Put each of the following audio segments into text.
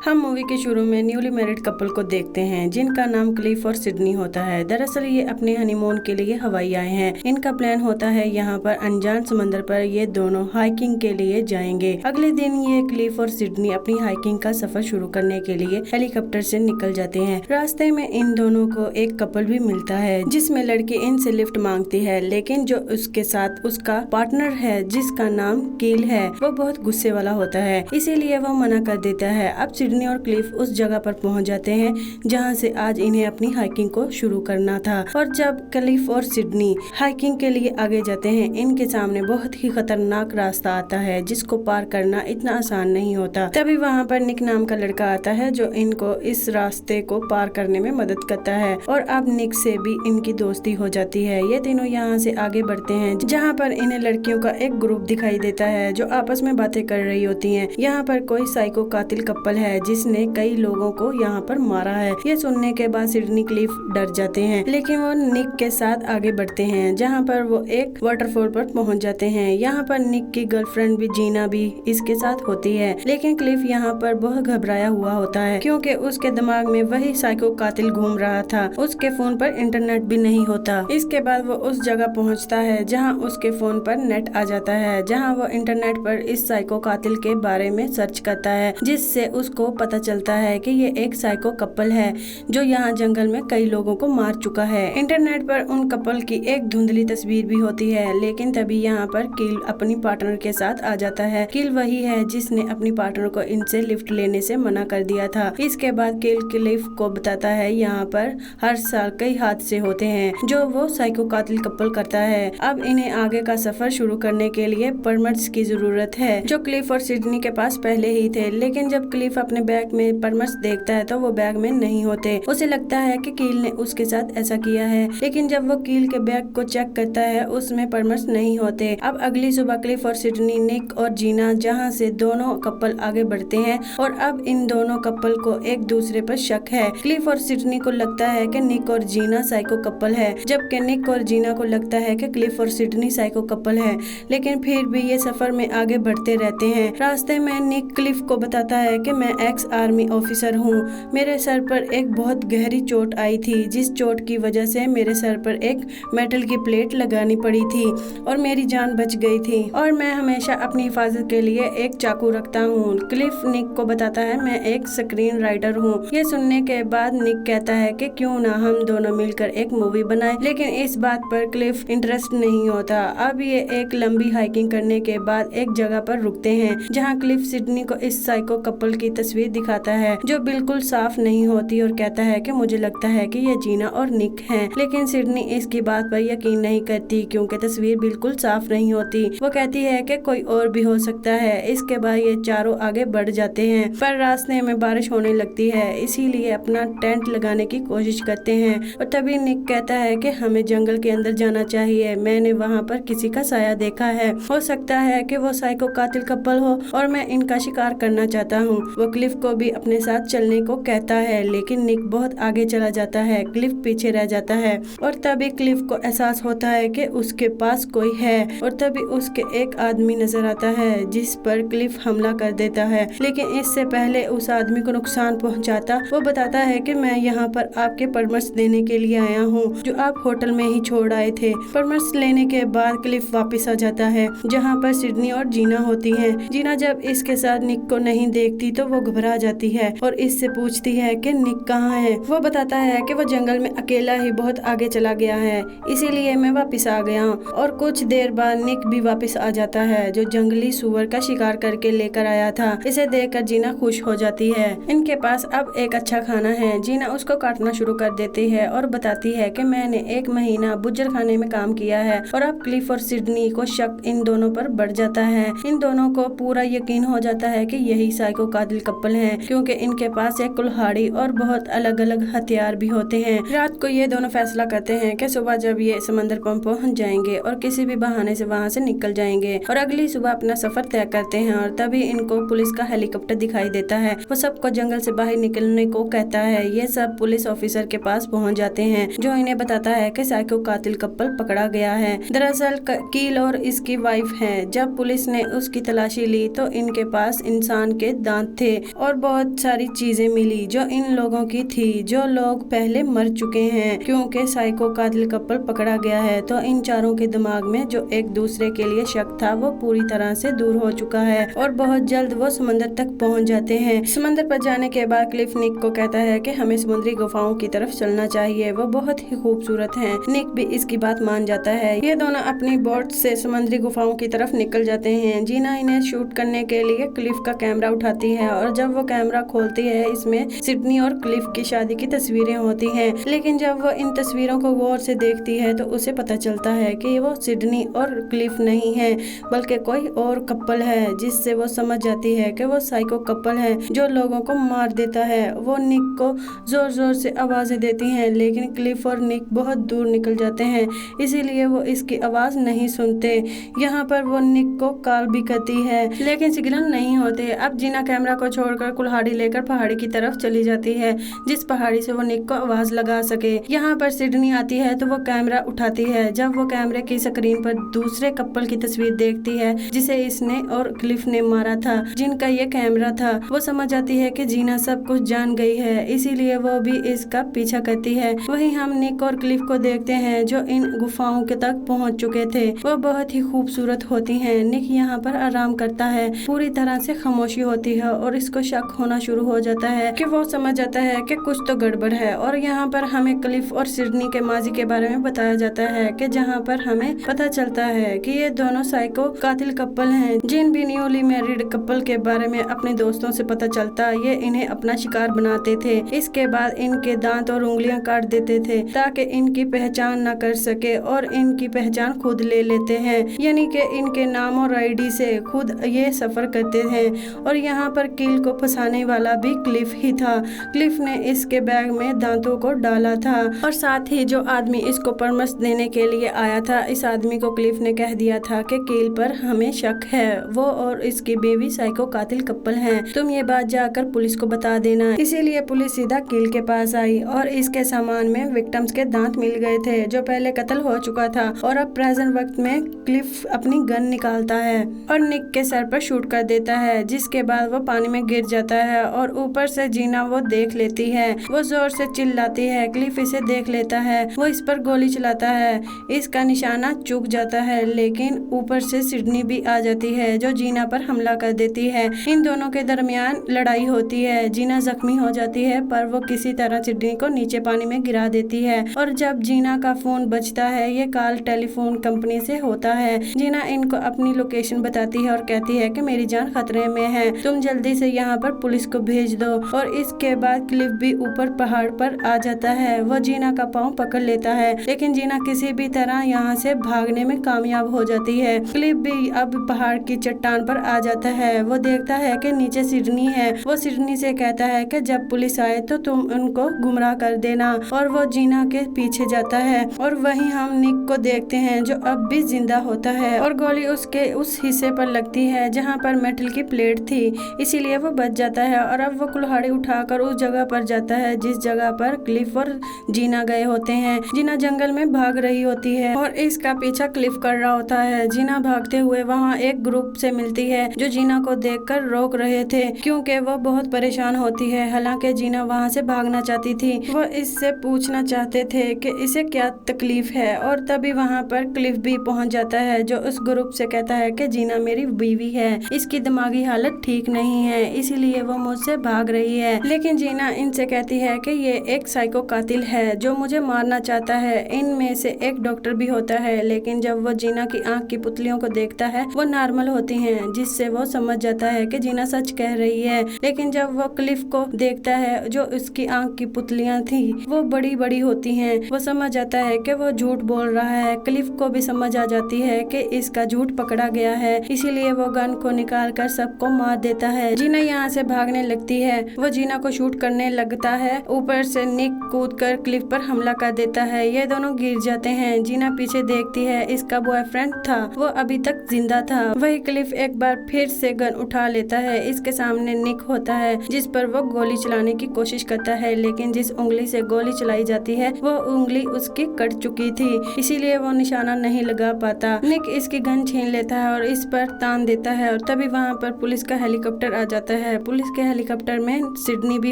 हम मूवी के शुरू में न्यूली मैरिड कपल को देखते हैं जिनका नाम क्लिफ और सिडनी होता है। दरअसल ये अपने हनीमून के लिए हवाई आए हैं। इनका प्लान होता है यहाँ पर अनजान समंदर पर ये दोनों हाइकिंग के लिए जाएंगे। अगले दिन ये क्लिफ और सिडनी अपनी हाइकिंग का सफर शुरू करने के लिए हेलीकॉप्टर से निकल जाते हैं। रास्ते में इन दोनों को एक कपल भी मिलता है जिसमें लड़की इनसे लिफ्ट मांगती है, लेकिन जो उसके साथ उसका पार्टनर है जिसका नाम कील है वो बहुत गुस्से वाला होता है, इसीलिए वो मना कर देता है। अब सिडनी और क्लिफ उस जगह पर पहुंच जाते हैं जहां से आज इन्हें अपनी हाइकिंग को शुरू करना था। और जब क्लिफ और सिडनी हाइकिंग के लिए आगे जाते हैं, इनके सामने बहुत ही खतरनाक रास्ता आता है जिसको पार करना इतना आसान नहीं होता। तभी वहां पर निक नाम का लड़का आता है जो इनको इस रास्ते को पार करने में मदद करता है और अब निक से भी इनकी दोस्ती हो जाती है। ये तीनों यहाँ से आगे बढ़ते हैं जहाँ पर इन्हें लड़कियों का एक ग्रुप दिखाई देता है जो आपस में बातें कर रही होती हैं। यहाँ पर कोई साइको कातिल कपल है जिसने कई लोगों को यहाँ पर मारा है। ये सुनने के बाद सिडनी क्लिफ डर जाते हैं, लेकिन वो निक के साथ आगे बढ़ते हैं जहाँ पर वो एक वाटरफॉल पर पहुँच जाते हैं। यहाँ पर निक की गर्लफ्रेंड भी जीना भी इसके साथ होती है, लेकिन क्लिफ यहाँ पर बहुत घबराया हुआ होता है क्योंकि उसके दिमाग में वही साइको कातिल घूम रहा था। उसके फोन पर इंटरनेट भी नहीं होता। इसके बाद वो उस जगह पहुँचता है जहाँ उसके फोन पर नेट आ जाता है, जहाँ वो इंटरनेट पर इस साइको कातिल के बारे में सर्च करता है, जिससे उसको पता चलता है कि ये एक साइको कपल है जो यहाँ जंगल में कई लोगों को मार चुका है। इंटरनेट पर उन कपल की एक धुंधली तस्वीर भी होती है, लेकिन तभी यहाँ पर कील अपनी पार्टनर के साथ आ जाता है। कील वही है जिसने अपनी पार्टनर को इनसे लिफ्ट लेने से मना कर दिया था। इसके बाद कील क्लिफ को बताता है यहाँ पर हर साल कई हादसे होते हैं जो वो साइको कातिल कपल करता है। अब इन्हें आगे का सफर शुरू करने के लिए परमिट्स की जरूरत है जो क्लिफ और सिडनी के पास पहले ही थे, लेकिन जब क्लिफ अपने बैग में परमिट्स देखता है तो वो बैग में नहीं होते। उसे लगता है कि कील ने उसके साथ ऐसा किया है, लेकिन जब वो कील के बैग को चेक करता है उसमें परमिट्स नहीं होते। अब अगली सुबह क्लिफ और सिडनी, निक और जीना जहां से दोनों कपल आगे बढ़ते हैं और अब इन दोनों कपल को एक दूसरे पर शक है। क्लिफ और सिडनी को लगता है कि निक और जीना साइको कपल है, जबकि निक और जीना को लगता है कि क्लिफ और सिडनी साइको कपल है, लेकिन फिर भी ये सफर में आगे बढ़ते रहते हैं। रास्ते में निक क्लिफ को बताता है कि मैं एक्स आर्मी ऑफिसर हूँ। मेरे सर पर एक बहुत गहरी चोट आई थी, जिस चोट की वजह से मेरे सर पर एक मेटल की प्लेट लगानी पड़ी थी और मेरी जान बच गई थी और मैं हमेशा अपनी हिफाजत के लिए एक चाकू रखता हूँ। क्लिफ निक को बताता है मैं एक स्क्रीन राइटर हूँ। ये सुनने के बाद निक कहता है कि क्यों ना हम दोनों मिलकर एक मूवी बनाएं, लेकिन इस बात पर क्लिफ इंटरेस्ट नहीं होता। अब ये एक लंबी हाइकिंग करने के बाद एक जगह पर रुकते हैं जहाँ क्लिफ सिडनी को इस साइको कपल की तस्वीर दिखाता है जो बिल्कुल साफ नहीं होती और कहता है कि मुझे लगता है कि ये जीना और निक हैं, लेकिन सिडनी इसकी बात पर यकीन नहीं करती क्योंकि तस्वीर बिल्कुल साफ नहीं होती। वो कहती है कि कोई और भी हो सकता है। इसके बाद ये चारों आगे बढ़ जाते हैं, पर रास्ते में बारिश होने लगती है, इसीलिए अपना टेंट लगाने की कोशिश करते हैं और तभी निक कहता है कि हमें जंगल के अंदर जाना चाहिए। मैंने वहाँ पर किसी का साया देखा है, हो सकता है कि वो साइको कातिल कपल हो और मैं इनका शिकार करना चाहता हूँ। वो क्लिफ को भी अपने साथ चलने को कहता है, लेकिन निक बहुत आगे चला जाता है, क्लिफ पीछे रह जाता है और तभी क्लिफ को एहसास होता है कि उसके पास कोई है और तभी उसके एक आदमी नजर आता है जिस पर क्लिफ हमला कर देता है, लेकिन इससे पहले उस आदमी को नुकसान पहुंचाता। वो बताता है कि मैं यहाँ पर आपके परमिट्स देने के लिए आया हूँ जो आप होटल में ही छोड़ आए थे। परमिट्स लेने के बाद क्लिफ वापस आ जाता है जहाँ पर सिडनी और जीना होती है। जीना जब इसके साथ निक को नहीं देखती तो वो घबरा जाती है और इससे पूछती है कि निक कहाँ है। वो बताता है कि वो जंगल में अकेला ही बहुत आगे चला गया है, इसीलिए मैं वापस आ गया हूँ। और कुछ देर बाद निक भी वापस आ जाता है जो जंगली सुअर का शिकार करके लेकर आया था। इसे देखकर जीना खुश हो जाती है। इनके पास अब एक अच्छा खाना है। जीना उसको काटना शुरू कर देती है और बताती है कि मैंने 1 महीना बुज्जर खाने में काम किया है और अब क्लिफ और सिडनी को शक इन दोनों पर बढ़ जाता है। इन दोनों को पूरा यकीन हो जाता है कि यही साइको कातिल कपल हैं क्योंकि इनके पास एक कुल्हाड़ी और बहुत अलग अलग हथियार भी होते हैं। रात को ये दोनों फैसला करते हैं कि सुबह जब ये समंदर पर पहुंच जाएंगे और किसी भी बहाने से वहां से निकल जाएंगे और अगली सुबह अपना सफर तय करते हैं और तभी इनको पुलिस का हेलीकॉप्टर दिखाई देता है। वो सबको जंगल से बाहर निकलने को कहता है। ये सब पुलिस ऑफिसर के पास पहुंच जाते हैं जो इन्हें बताता है कि साइको कातिल कपल पकड़ा गया है। दरअसल कील और इसकी वाइफ है। जब पुलिस ने उसकी तलाशी ली तो इनके पास इंसान के दांत थे और बहुत सारी चीजें मिली जो इन लोगों की थी, जो लोग पहले मर चुके हैं। क्योंकि साइको कातिल कपल पकड़ा गया है तो इन चारों के दिमाग में जो एक दूसरे के लिए शक था वो पूरी तरह से दूर हो चुका है और बहुत जल्द वो समंदर तक पहुंच जाते हैं। समंदर पर जाने के बाद क्लिफ निक को कहता है कि हमें समुद्री गुफाओं की तरफ चलना चाहिए, वो बहुत ही खूबसूरत हैं। निक भी इसकी बात मान जाता है। ये दोनों अपनी बोट से समुद्री गुफाओं की तरफ निकल जाते हैं। जीना इन्हें शूट करने के लिए क्लिफ का कैमरा उठाती है और जब वो कैमरा खोलती है इसमें सिडनी और क्लिफ की शादी की तस्वीरें होती हैं। लेकिन जब वो इन तस्वीरों को गौर से देखती है तो उसे पता चलता है कि वो सिडनी और क्लिफ नहीं है बल्कि कोई और कपल है, जिससे वो समझ जाती है कि वो साइको कपल है जो लोगों को मार देता है। वो निक को जोर जोर से आवाजें देती हैं लेकिन क्लिफ और निक बहुत दूर निकल जाते हैं, इसीलिए वो इसकी आवाज नहीं सुनते। यहाँ पर वो निक को कॉल भी करती है लेकिन सिग्नल नहीं होते। अब जीना कैमरा को छोड़कर कुल्हाड़ी लेकर पहाड़ी की तरफ चली जाती है जिस पहाड़ी से वो निक को आवाज लगा सके। यहाँ पर सिडनी आती है तो वो कैमरा उठाती है। जब वो कैमरे की स्क्रीन पर दूसरे कपल की तस्वीर देखती है जिसे इसने और क्लिफ ने मारा था, जिनका ये कैमरा था, वो समझ जाती है कि जीना सब कुछ जान गई है, इसीलिए वो भी इसका पीछा करती है। वहीं हम निक और क्लिफ को देखते हैं जो इन गुफाओं के तक पहुंच चुके थे। वो बहुत ही खूबसूरत होती हैं। निक यहाँ पर आराम करता है, पूरी तरह से खामोशी होती है और इसको शक होना शुरू हो जाता है कि वो समझ जाता है कि कुछ तो गड़बड़ है। और यहाँ पर हमें क्लिफ और सिडनी के माजी के बारे में बताया जाता है कि जहाँ पर हमें पता चलता है कि ये दोनों साइको कातिल कपल हैं। जिन भी न्यूली मैरिड कपल के बारे में अपने दोस्तों से पता चलता ये इन्हें अपना शिकार बनाते थे। इसके बाद इनके दांत और उंगलियां काट देते थे ताकि इनकी पहचान न कर सके और इनकी पहचान खुद ले लेते हैं, यानी कि इनके नाम और आईडी से खुद ये सफर करते हैं। और यहाँ पर किल को फंसाने वाला भी क्लिफ ही था। क्लिफ ने इसके बैग में दांतों को डाला था और साथ ही जो आदमी इसको परामर्श देने के लिए आया था, इस आदमी को क्लिफ ने कह दिया था कि किल पर हमें शक है, वो और इसकी बेबी साइको कातिल कपल हैं, तुम ये बात जाकर पुलिस को बता देना। इसीलिए पुलिस सीधा किल के पास आई और इसके सामान में विक्टिम्स के दांत मिल गए थे जो पहले कत्ल हो चुका था। और अब प्रेजेंट वक्त में क्लिफ अपनी गन निकालता है और निक के सर पर शूट कर देता है, जिसके बाद वो पानी में गिर जाता है और ऊपर से जीना वो देख लेती है। वो जोर से चिल्लाती है। क्लिफ इसे देख लेता है, वो इस पर गोली चलाता है। इसका निशाना चूक जाता है लेकिन ऊपर से सिडनी भी आ जाती है जो जीना पर हमला कर देती है। इन दोनों के दरमियान लड़ाई होती है। जीना जख्मी हो जाती है पर वो किसी तरह सिडनी को नीचे पानी में गिरा देती है। और जब जीना का फोन बजता है, ये कॉल टेलीफोन कंपनी से होता है। जीना इनको अपनी लोकेशन बताती है और कहती है कि मेरी जान खतरे में है, तुम जल्दी से यहाँ पर पुलिस को भेज दो। और इसके बाद क्लिफ भी ऊपर पहाड़ पर आ जाता है। वो जीना का पाँव पकड़ लेता है लेकिन जीना किसी भी तरह यहाँ से भागने में कामयाब हो जाती है। क्लिफ भी अब पहाड़ की चट्टान पर आ जाता है। वो देखता है कि नीचे सिडनी है। वो सिडनी से कहता है कि जब पुलिस आए तो तुम उनको गुमराह कर देना। और वो जीना के पीछे जाता है और वहीं हम निक को देखते हैं जो अब भी जिंदा होता है और गोली उसके उस हिस्से पर लगती है जहाँ पर मेटल की प्लेट थी, इसीलिए वो बच जाता है। और अब वो कुल्हाड़ी उठाकर उस जगह पर जाता है जिस जगह पर क्लिफ और जीना गए होते हैं। जीना जंगल में भाग रही होती है और इसका पीछा क्लिफ कर रहा होता है। जीना भागते हुए वहाँ एक ग्रुप से मिलती है जो जीना को देखकर रोक रहे थे क्योंकि वो बहुत परेशान होती है। हालांकि जीना वहाँ से भागना चाहती थी। वो इससे पूछना चाहते थे कि इसे क्या तकलीफ है और तभी वहाँ पर क्लिफ भी पहुँच जाता है जो उस ग्रुप से कहता है कि जीना मेरी बीवी है, इसकी दिमागी हालत ठीक नहीं है, इसीलिए वो मुझसे भाग रही है। लेकिन जीना इनसे कहती है कि ये एक साइको कातिल है जो मुझे मारना चाहता है। इनमें से एक डॉक्टर भी होता है। लेकिन जब वो जीना की आंख की पुतलियों को देखता है वो नॉर्मल होती हैं, जिससे वो समझ जाता है कि जीना सच कह रही है। लेकिन जब वो क्लिफ को देखता है जो उसकी आंख की पुतलियां थी वो बड़ी बड़ी होती हैं, वो समझ जाता है कि वो झूठ बोल रहा है। क्लिफ को भी समझ आ जाती है कि इसका झूठ पकड़ा गया है, इसीलिए वो गन को निकाल कर सबको मार देता है। जीना यहाँ से भागने लगती है। वो जीना को शूट करने लगता है। ऊपर से निक कूदकर क्लिफ पर हमला कर देता है। ये दोनों गिर जाते हैं। जीना पीछे देखती है। इसका बॉयफ्रेंड था, वो अभी तक जिंदा था। वही क्लिफ एक बार फिर से गन उठा लेता है। इसके सामने निक होता है जिस पर वो गोली चलाने की कोशिश करता है, लेकिन जिस उंगली से गोली चलाई जाती है वो उंगली उसकी कट चुकी थी, इसीलिए वो निशाना नहीं लगा पाता। निक इसकी गन छीन लेता है और इस पर तान देता है और तभी वहाँ पर पुलिस का हेलीकॉप्टर आ जाता हैं। पुलिस के हेलीकॉप्टर में सिडनी भी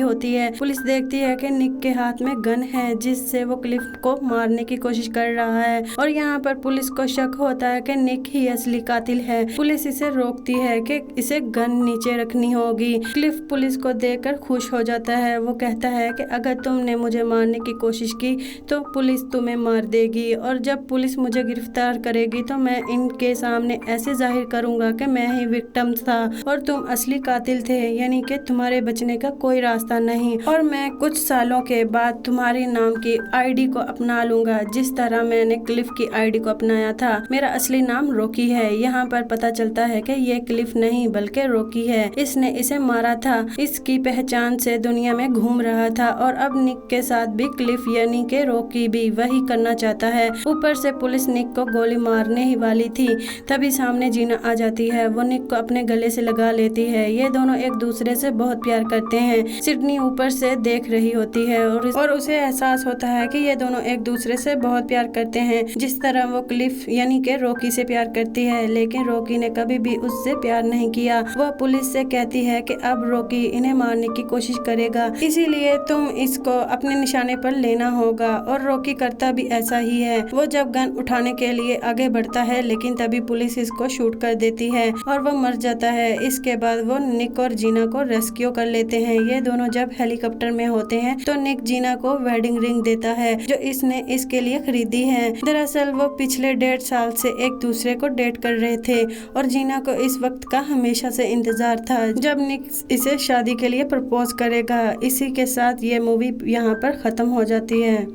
होती है। पुलिस देखती है कि निक के हाथ में गन है जिससे वो क्लिफ को मारने की कोशिश कर रहा है और यहाँ पर पुलिस को शक होता है कि निक ही असली कातिल है। पुलिस इसे रोकती है कि इसे गन नीचे रखनी होगी। क्लिफ पुलिस को देखकर खुश हो जाता है। वो कहता है कि अगर तुमने मुझे मारने की कोशिश की तो पुलिस तुम्हें मार देगी और जब पुलिस मुझे गिरफ्तार करेगी तो मैं इनके सामने ऐसे जाहिर करूंगा कि मैं ही विक्टिम था और तुम असली कातिल थे, यानी कि तुम्हारे बचने का कोई रास्ता नहीं और मैं कुछ सालों के बाद तुम्हारे नाम की आईडी को अपना लूंगा जिस तरह मैंने क्लिफ की आईडी को अपनाया था। मेरा असली नाम रॉकी है। यहाँ पर पता चलता है कि ये क्लिफ नहीं बल्कि रॉकी है। इसने इसे मारा था। इसकी पहचान से दुनिया में घूम रहा था और अब निक के साथ भी क्लिफ यानी कि रॉकी भी वही करना चाहता है। ऊपर से पुलिस निक को गोली मारने ही वाली थी, तभी सामने जीना आ जाती है। वो निक को अपने गले से लगा लेती है। ये दोनों एक दूसरे से बहुत प्यार करते हैं। सिडनी ऊपर से देख रही होती है और उसे एहसास होता है कि ये दोनों एक दूसरे से बहुत प्यार करते हैं जिस तरह वो क्लिफ यानी कि रॉकी से प्यार करती है, लेकिन रॉकी ने कभी भी उससे प्यार नहीं किया। वो पुलिस से कहती है कि अब रॉकी इन्हें मारने की कोशिश करेगा, इसीलिए तुम इसको अपने निशाने पर लेना होगा और रॉकी करता भी ऐसा ही है। वो जब गन उठाने के लिए आगे बढ़ता है लेकिन तभी पुलिस इसको शूट कर देती है और वो मर जाता है। इसके बाद वो निक और जीना को रेस्क्यू कर लेते हैं। ये दोनों जब हेलीकॉप्टर में होते हैं तो निक जीना को वेडिंग रिंग देता है जो इसने इसके लिए खरीदी है। दरअसल वो पिछले 1.5 साल से एक दूसरे को डेट कर रहे थे और जीना को इस वक्त का हमेशा से इंतजार था जब निक इसे शादी के लिए प्रपोज करेगा। इसी के साथ ये मूवी यहाँ पर खत्म हो जाती है।